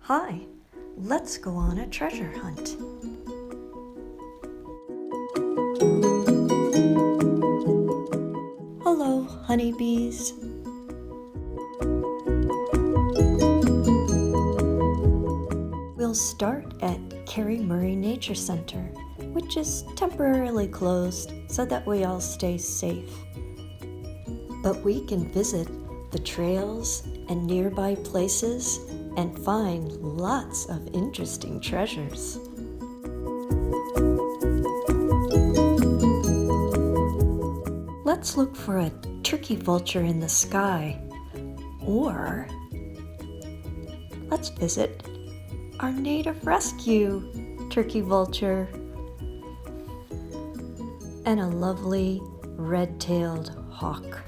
Hi, let's go on a treasure hunt. Hello, honeybees. We'll start at Carrie Nature Center, which is temporarily closed so that we all stay safe. But we can visit the trails and nearby places and find lots of interesting treasures. Let's look for a turkey vulture in the sky, or let's visit our native rescue turkey vulture and a lovely red-tailed hawk.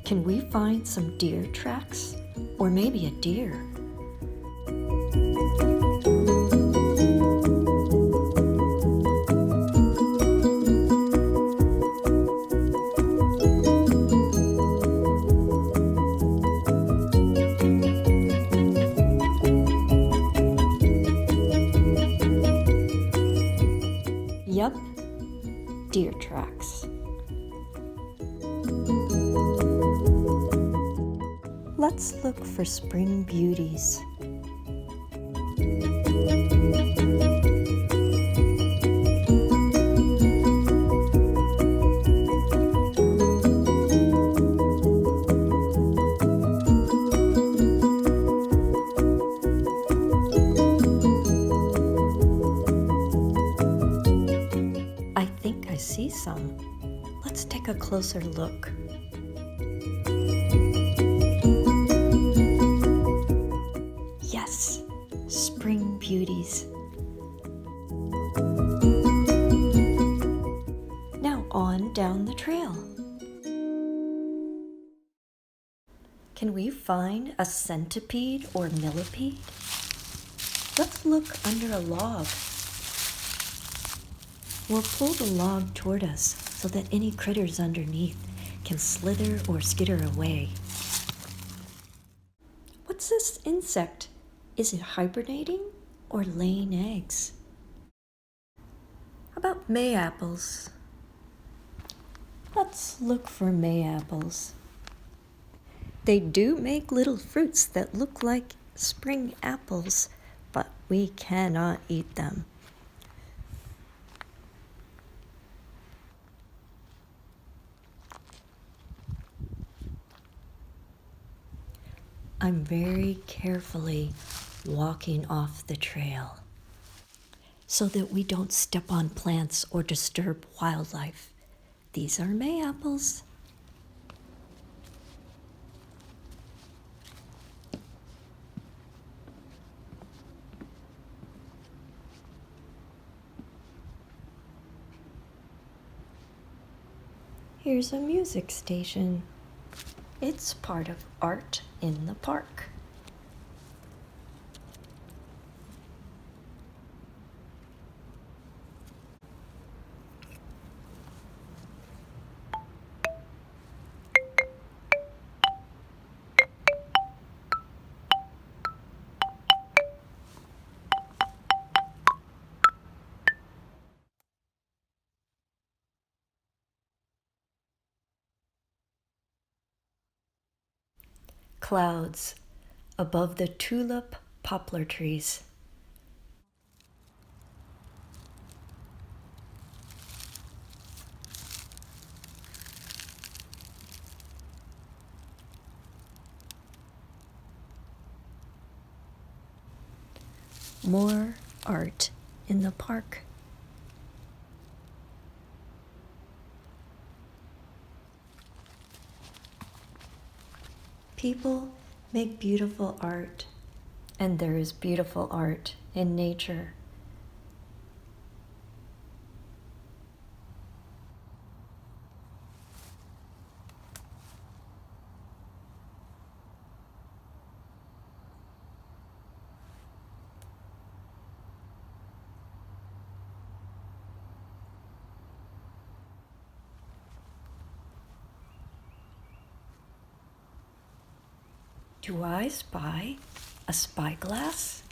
Can we find some deer tracks? Or maybe a deer? Yup, deer tracks. Let's look for spring beauties. I think I see some. Let's take a closer look. Yes, spring beauties. Now on down the trail. Can we find a centipede or millipede? Let's look under a log. We'll pull the log toward us so that any critters underneath can slither or skitter away. What's this insect? Is it hibernating or laying eggs? How about Mayapples? Let's look for Mayapples. They do make little fruits that look like spring apples, but we cannot eat them. I'm very carefully walking off the trail so that we don't step on plants or disturb wildlife. These are Mayapples. Here's a music station. It's part of art in the park. Clouds above the tulip poplar trees. More art in the park. People make beautiful art, and there is beautiful art in nature. Do I spy a spyglass?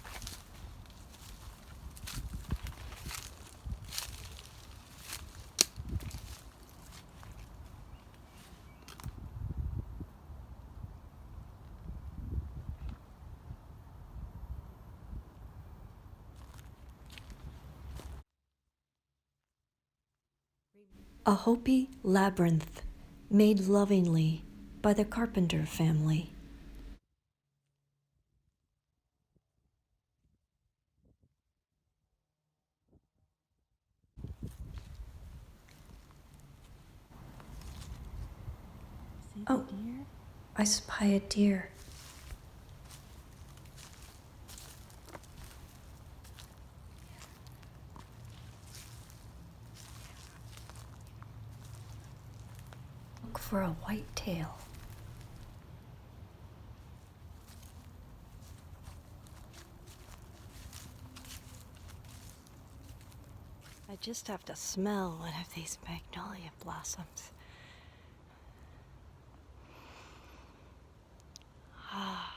A Hopi labyrinth made lovingly by the Carpenter family. Oh, I spy a deer. Look for a whitetail. I just have to smell one of these magnolia blossoms. Ah.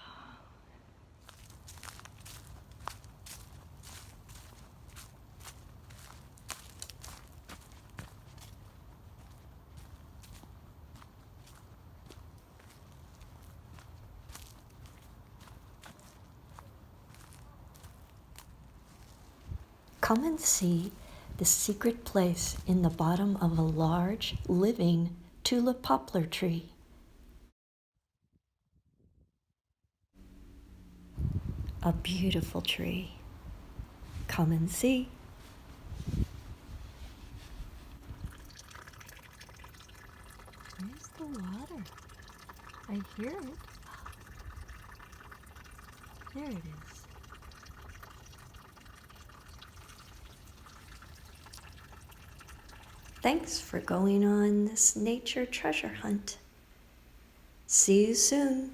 Come and see the secret place in the bottom of a large, living tulip poplar tree. A beautiful tree. Come and see. Where's the water? I hear it. There it is. Thanks for going on this nature treasure hunt. See you soon.